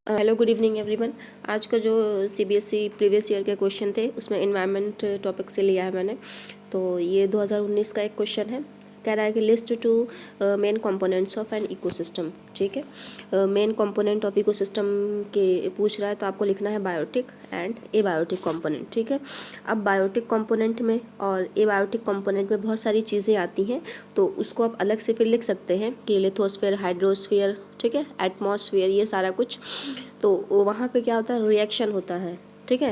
Hello, good evening everyone. आज का जो सीबीएसई प्रीवियस ईयर के क्वेश्चन थे उसमें एनवायरनमेंट टॉपिक से लिया है मैंने। तो ये 2019 का एक क्वेश्चन है। कह रहा है कि list two main components of an ecosystem. ठीक है, मेन कंपोनेंट ऑफ इकोसिस्टम के पूछ रहा है, तो आपको लिखना है बायोटिक एंड एबायोटिक कंपोनेंट। ठीक है, अब बायोटिक कंपोनेंट में और एबायोटिक कंपोनेंट में बहुत सारी चीज़ें आती हैं, तो उसको आप अलग से फिर लिख सकते हैं कि लिथोस्फीयर, हाइड्रोस्फीयर, ठीक है, एटमॉस्फेयर, ये सारा कुछ। तो वहाँ पे क्या होता है, रिएक्शन होता है। ठीक है,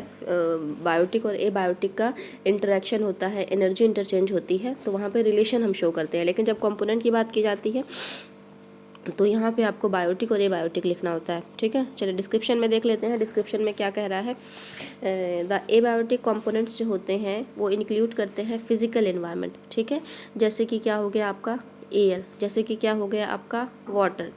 बायोटिक और एबायोटिक का इंटरेक्शन होता है, एनर्जी इंटरचेंज होती है, तो वहाँ पे रिलेशन हम शो करते हैं। लेकिन जब कंपोनेंट की बात की जाती है तो यहाँ पे आपको बायोटिक और एबायोटिक लिखना होता है। ठीक है, चलिए डिस्क्रिप्शन में देख लेते हैं। डिस्क्रिप्शन में क्या कह रहा है। द एबायोटिक कंपोनेंट्स जो होते हैं वो इंक्लूड करते हैं फिजिकल एनवायरनमेंट। ठीक है, जैसे कि क्या हो गया आपका एयर, जैसे कि क्या हो गया आपका वाटर,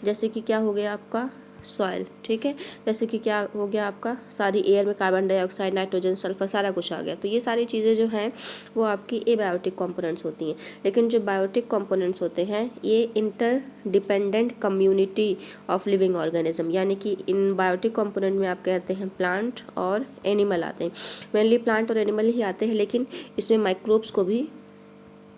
जैसे कि क्या हो गया आपका सॉइल। ठीक है, जैसे कि क्या हो गया आपका सारी एयर में कार्बन डाइऑक्साइड, नाइट्रोजन, सल्फर, सारा कुछ आ गया। तो ये सारी चीज़ें जो हैं वो आपकी एबायोटिक कंपोनेंट्स होती हैं। लेकिन जो बायोटिक कंपोनेंट्स होते हैं ये inter dependent community of living organism, यानी कि इन बायोटिक कंपोनेंट में आप कहते हैं प्लांट और एनिमल आते हैं। मेनली प्लांट और एनिमल ही आते हैं, लेकिन इसमें माइक्रोब्स को भी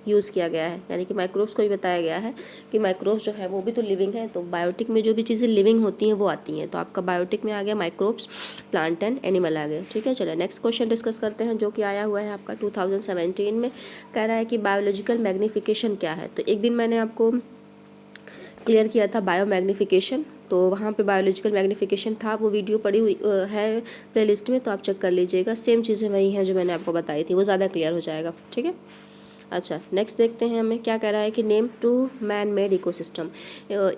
यूज़ किया गया है, यानी कि माइक्रोब्स को भी बताया गया है कि माइक्रोब्स जो है वो भी तो लिविंग है। तो बायोटिक में जो भी चीज़ें लिविंग होती हैं वो आती हैं। तो आपका बायोटिक में आ गया माइक्रोब्स, प्लांट एंड एनिमल आ गए। ठीक है, चलिए नेक्स्ट क्वेश्चन डिस्कस करते हैं, जो कि आया हुआ है आपका 2017 में। कह रहा है कि बायोलॉजिकल मैग्नीफिकेशन क्या है। तो एक दिन मैंने आपको क्लियर किया था बायो मैग्नीफिकेशन, तो वहाँ पे बायोलॉजिकल मैग्नीफिकेशन था, वो वीडियो पड़ी हुई है प्लेलिस्ट में, तो आप चेक कर लीजिएगा। सेम चीज़ें वही हैं जो मैंने आपको बताई थी, वो ज़्यादा क्लियर हो जाएगा। ठीक है, अच्छा नेक्स्ट देखते हैं हमें क्या कह रहा है कि name two man made ecosystem.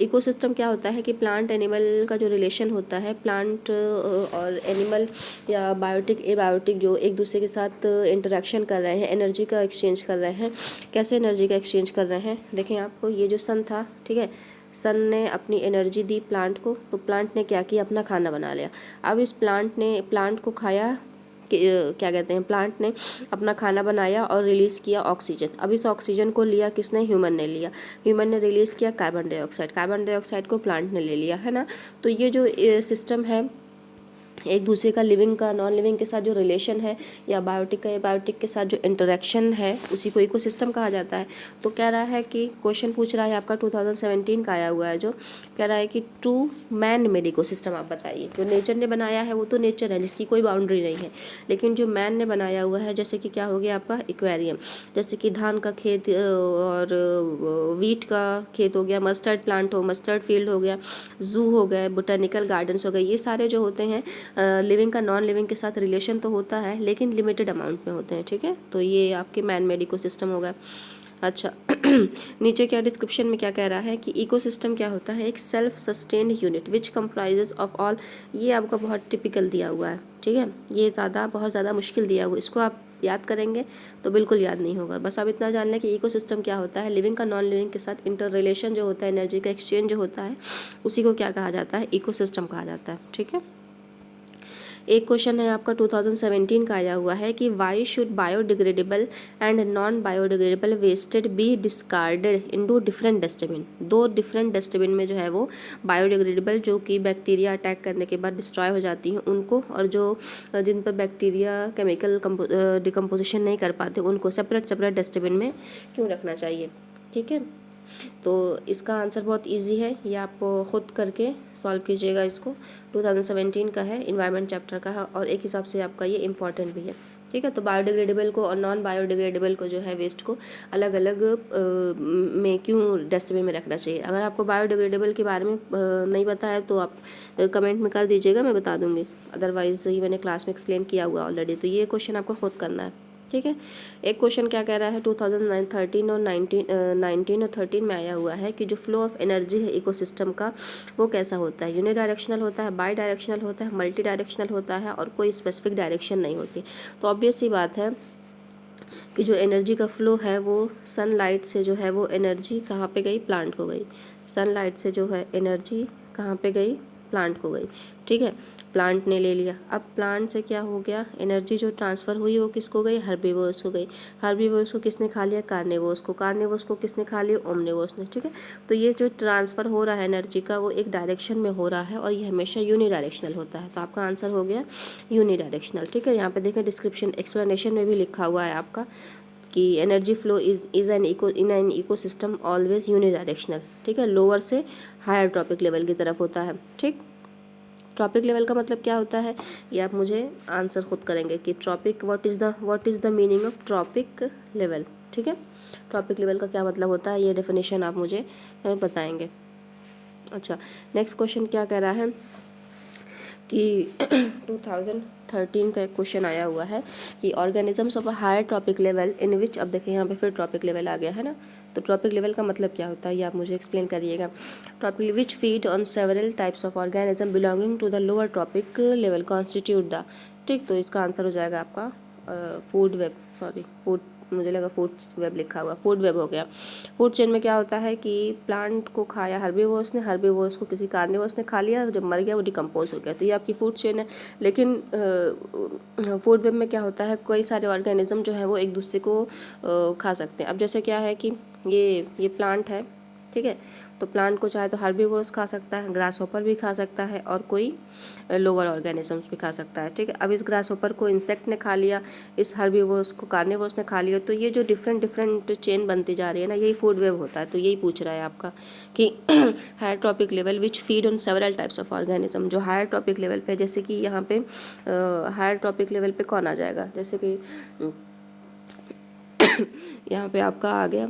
Ecosystem क्या होता है कि प्लांट एनिमल का जो रिलेशन होता है, प्लांट और एनिमल या बायोटिक एबायोटिक जो एक दूसरे के साथ इंटरेक्शन कर रहे हैं, एनर्जी का एक्सचेंज कर रहे हैं। कैसे एनर्जी का एक्सचेंज कर रहे हैं, देखें आपको ये जो सन था, ठीक है, सन ने अपनी एनर्जी दी प्लांट को, तो प्लांट ने क्या किया, अपना खाना बना लिया। अब इस प्लांट को खाया क्या कहते हैं, प्लांट ने अपना खाना बनाया और रिलीज़ किया ऑक्सीजन। अब इस ऑक्सीजन को लिया किसने, ह्यूमन ने लिया। ह्यूमन ने रिलीज़ किया कार्बन डाइऑक्साइड, कार्बन डाइऑक्साइड को प्लांट ने ले लिया, है ना। तो ये जो सिस्टम है एक दूसरे का, लिविंग का नॉन लिविंग के साथ जो रिलेशन है, या बायोटिक का बायोटिक के साथ जो इंटरेक्शन है, उसी को इकोसिस्टम कहा जाता है। तो कह रहा है कि क्वेश्चन पूछ रहा है आपका 2017 का आया हुआ है, जो कह रहा है कि टू मैन मेड इकोसिस्टम आप बताइए। जो नेचर ने बनाया है वो तो नेचर है, जिसकी कोई बाउंड्री नहीं है। लेकिन जो मैन ने बनाया हुआ है, जैसे कि क्या हो गया आपका एक्वेरियम, जैसे कि धान का खेत और वीट का खेत हो गया, मस्टर्ड प्लांट हो, मस्टर्ड फील्ड हो गया, जू हो गए, बोटानिकल गार्डन्स हो गए, ये सारे जो होते हैं लिविंग का नॉन लिविंग के साथ रिलेशन तो होता है, लेकिन लिमिटेड अमाउंट में होते हैं। ठीक है, तो ये आपके मैन मेड इकोसिस्टम होगा। अच्छा नीचे क्या डिस्क्रिप्शन में क्या कह रहा है कि इकोसिस्टम क्या होता है, एक self sustained unit which comprises of all. ये आपका बहुत टिपिकल दिया हुआ है। ठीक है, ये बहुत ज़्यादा मुश्किल दिया हुआ, इसको आप याद करेंगे तो बिल्कुल याद नहीं होगा। बस आप इतना जान लें कि इकोसिस्टम क्या होता है, लिविंग का नॉन लिविंग के साथ इंटर रिलेशन जो होता है, एनर्जी का एक्सचेंज जो होता है, उसी को क्या कहा जाता है, इकोसिस्टम कहा जाता है। ठीक है, एक क्वेश्चन है आपका 2017 का आया हुआ है कि why should biodegradable and non biodegradable wasted be discarded into different dustbin. दो डिफरेंट डस्टबिन में जो है वो बायोडिग्रेडेबल, जो कि बैक्टीरिया अटैक करने के बाद डिस्ट्रॉय हो जाती हैं उनको, और जो जिन पर बैक्टीरिया केमिकल डिकम्पोजिशन नहीं कर पाते, उनको सेपरेट सेपरेट डस्टबिन में क्यों रखना चाहिए। ठीक है, तो इसका आंसर बहुत इजी है, ये आप ख़ुद करके सॉल्व कीजिएगा। इसको 2017 का है, इन्वायरमेंट चैप्टर का है, और एक हिसाब से आपका ये इम्पॉर्टेंट भी है। ठीक है, तो बायोडिग्रेडेबल को और नॉन बायोडिग्रेडेबल को जो है वेस्ट को अलग अलग में क्यों डस्टबिन में रखना चाहिए। अगर आपको बायोडिग्रेडेबल के बारे में नहीं पता है तो आप कमेंट में कर दीजिएगा, मैं बता दूंगी। अदरवाइज़ ये मैंने क्लास में एक्सप्लेन किया हुआ ऑलरेडी, तो ये क्वेश्चन आपको खुद करना है। ठीक है, एक क्वेश्चन क्या कह रहा है 2013 और 19 और 13 में आया हुआ है कि जो फ्लो ऑफ एनर्जी है इकोसिस्टम का, वो कैसा होता है। यूनिडायरेक्शनल होता है, बाई डायरेक्शनल होता है, मल्टी डायरेक्शनल होता है, और कोई स्पेसिफिक डायरेक्शन नहीं होती। तो ऑब्वियस सी बात है कि जो एनर्जी का फ्लो है वो सनलाइट से जो है वो एनर्जी कहाँ पे गई, प्लांट को गई। सनलाइट से जो है एनर्जी कहाँ पे गई, प्लांट को गई, ठीक है, प्लांट ने ले लिया। अब प्लांट से क्या हो गया, एनर्जी जो ट्रांसफ़र हुई वो किसको गई, हर्बीवोर्स को गई। हर्बीवोर्स को किसने खा लिया, कार्निवोर्स को। कार्निवोर्स को किसने खा लिया, ओमनिवोर्स ने, ठीक है। तो ये जो ट्रांसफ़र हो रहा है एनर्जी का वो एक डायरेक्शन में हो रहा है और ये हमेशा यूनिडायरेक्शनल होता है। तो आपका आंसर हो गया यूनिडायरेक्शनल, ठीक है। यहाँ पे देखें डिस्क्रिप्शन एक्सप्लेनेशन में भी लिखा हुआ है आपका कि energy flow is an ecosystem always unidirectional, ठीक है, लोअर से हायर ट्रॉपिक लेवल की तरफ होता है, ठीक। ट्रॉपिक लेवल का मतलब क्या होता है, ये आप मुझे आंसर खुद करेंगे कि trophic what is the meaning of trophic level, ठीक है। ट्रॉपिक लेवल का क्या मतलब होता है, ये डेफिनेशन आप मुझे बताएंगे। अच्छा, नेक्स्ट क्वेश्चन क्या कह रहा है कि 2013 का एक क्वेश्चन आया हुआ है कि organisms of a higher trophic level in which, अब देखिए यहाँ पे फिर ट्रॉपिक लेवल आ गया है ना, तो ट्रॉपिक लेवल का मतलब क्या होता है ये आप मुझे एक्सप्लेन करिएगा। Trophic which feed on several types of organism belonging to the lower trophic level constitute the, ठीक, तो इसका आंसर हो जाएगा आपका फूड वेब, सॉरी फूड, मुझे लगा फूड वेब लिखा हुआ, फूड वेब हो गया। फूड चेन में क्या होता है कि प्लांट को खाया हर्बीवोर्स ने, हर्बीवोर्स को किसी कार्निवोर्स ने खा लिया, जब मर गया वो डिकम्पोज हो गया, तो ये आपकी फूड चेन है। लेकिन फूड वेब में क्या होता है, कई सारे ऑर्गेनिज्म जो है वो एक दूसरे को खा सकते हैं। अब जैसे क्या है कि ये प्लांट है, ठीक है, तो प्लांट को चाहे तो हर्बीवोर्स खा सकता है, ग्रास हॉपर भी खा सकता है और कोई लोअर ऑर्गेनिजम्स भी खा सकता है, ठीक है। अब इस ग्रास हॉपर को इंसेक्ट ने खा लिया, इस हर्बीवोर्स को कार्निवोर्स ने खा लिया, तो ये जो डिफरेंट चेन बनती जा रही है ना, यही फूड वेब होता है। तो यही पूछ रहा है आपका कि higher trophic level which feed on several types of organism, जो हायर ट्रॉपिक लेवल पे, जैसे कि यहाँ पे हायर ट्रॉपिक लेवल पे कौन आ जाएगा, जैसे कि यहाँ पे आपका आ गया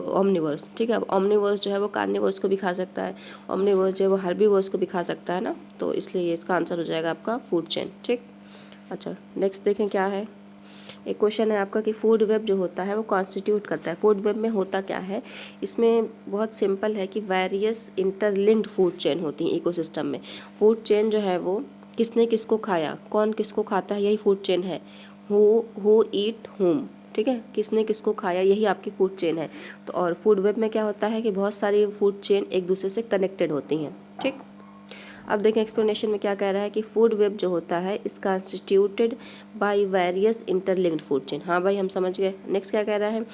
ओमनिवर्स, ठीक है। अब ओमनिवर्स जो है वो कार्निवर्स को भी खा सकता है, ओमनिवर्स जो है वो हर्बीवर्स को भी खा सकता है ना, तो इसलिए इसका आंसर हो जाएगा आपका फूड चेन, ठीक। अच्छा, नेक्स्ट देखें क्या है। एक क्वेश्चन है आपका कि फूड वेब जो होता है वो कॉन्स्टिट्यूट करता है, फूड वेब में होता क्या है। इसमें बहुत सिंपल है कि वेरियस इंटरलिंक्ड फूड चेन होती है इकोसिस्टम में। फूड चेन जो है वो किसने किसको खाया, कौन किसको खाता है, यही फूड चेन है। हु ईट हुम, ठीक है, किसने किसको खाया, यही आपकी फूड चेन है। तो और फूड वेब में क्या होता है कि बहुत सारी फूड चेन एक दूसरे से कनेक्टेड होती हैं, ठीक। अब देखें एक्सप्लेनेशन में क्या कह रहा है कि फूड वेब जो होता है इस constituted by various interlinked food chain. हाँ भाई, हम समझ गए। नेक्स्ट क्या कह रहा है,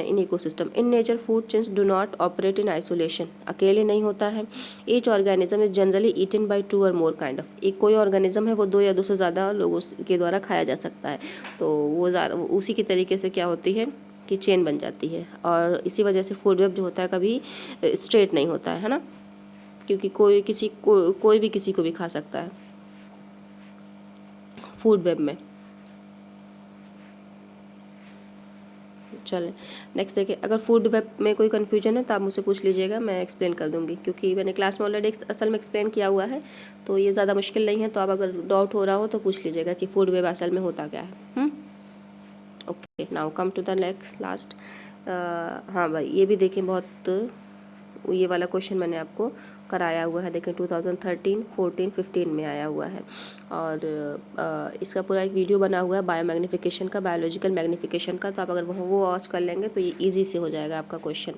in ecosystem in nature food chains do not operate in isolation, अकेले नहीं होता है। Each organism is generally eaten by 2 और मोर काइंड ऑफ, एक कोई ऑर्गेनिज्म है वो 2 या 2 से ज़्यादा लोगों के द्वारा खाया जा सकता है। तो वो उसी की तरीके से क्या होती है कि चेन बन जाती है, और इसी वजह से फूड वेब जो होता है कभी स्ट्रेट नहीं होता है ना, क्योंकि कोई भी किसी को भी खा सकता है फूड वेब में। चलें नेक्स्ट देखिए, अगर फूड वेब में कोई कन्फ्यूजन है तो आप मुझसे पूछ लीजिएगा, मैं एक्सप्लेन कर दूंगी, क्योंकि मैंने क्लास में ऑलरेडी असल में एक्सप्लेन किया हुआ है, तो ये ज़्यादा मुश्किल नहीं है। तो आप अगर डाउट हो रहा हो तो पूछ लीजिएगा कि फूड वेब असल में होता क्या है। Okay, now come to the next last. हाँ भाई, ये भी देखें, बहुत ये वाला क्वेश्चन मैंने आपको कराया हुआ है, देखें 2013, 14, 15 में आया हुआ है, और इसका पूरा एक वीडियो बना हुआ है बायोमैग्निफिकेशन का, बायोलॉजिकल मैग्निफिकेशन का, तो आप अगर वो वॉच कर लेंगे तो ये ईजी से हो जाएगा आपका क्वेश्चन।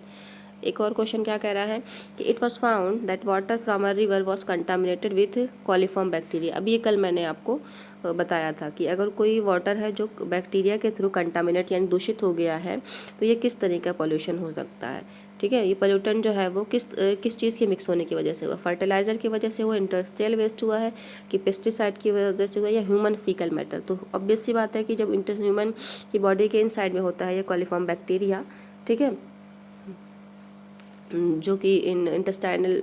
एक और क्वेश्चन क्या कह रहा है कि it was found that water from a river was contaminated with coliform bacteria. अभी ये कल मैंने आपको बताया था कि अगर कोई वाटर है जो बैक्टीरिया के थ्रू कंटामिनेट यानी दूषित हो गया है तो ये किस तरह का पॉल्यूशन हो सकता है, ठीक है। ये पोल्यूटेंट जो है वो किस चीज़ के मिक्स होने की वजह से हुआ, फर्टिलाइज़र की वजह से हुआ, इंडस्ट्रियल वेस्ट हुआ है, कि पेस्टिसाइड की वजह से हुआ, या ह्यूमन फीकल मैटर। तो ऑब्वियस सी बात है कि जब ह्यूमन की बॉडी के इनसाइड में होता है ये कॉलीफॉर्म बैक्टीरिया, ठीक है, जो कि इंटेस्टाइनल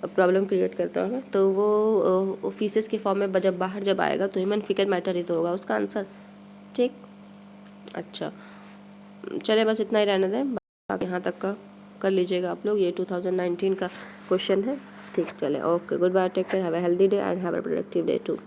प्रॉब्लम क्रिएट करता है ना, तो वो फीसेस के फॉर्म में जब आएगा तो ह्यूमन फीकल मैटर ही तो होगा उसका आंसर, ठीक। अच्छा, चले बस इतना ही रहने दें, बाकी यहाँ तक का कर लीजिएगा आप लोग, ये 2019 का क्वेश्चन है, ठीक। चले, okay, goodbye, take care, have a healthy day and have a productive day to.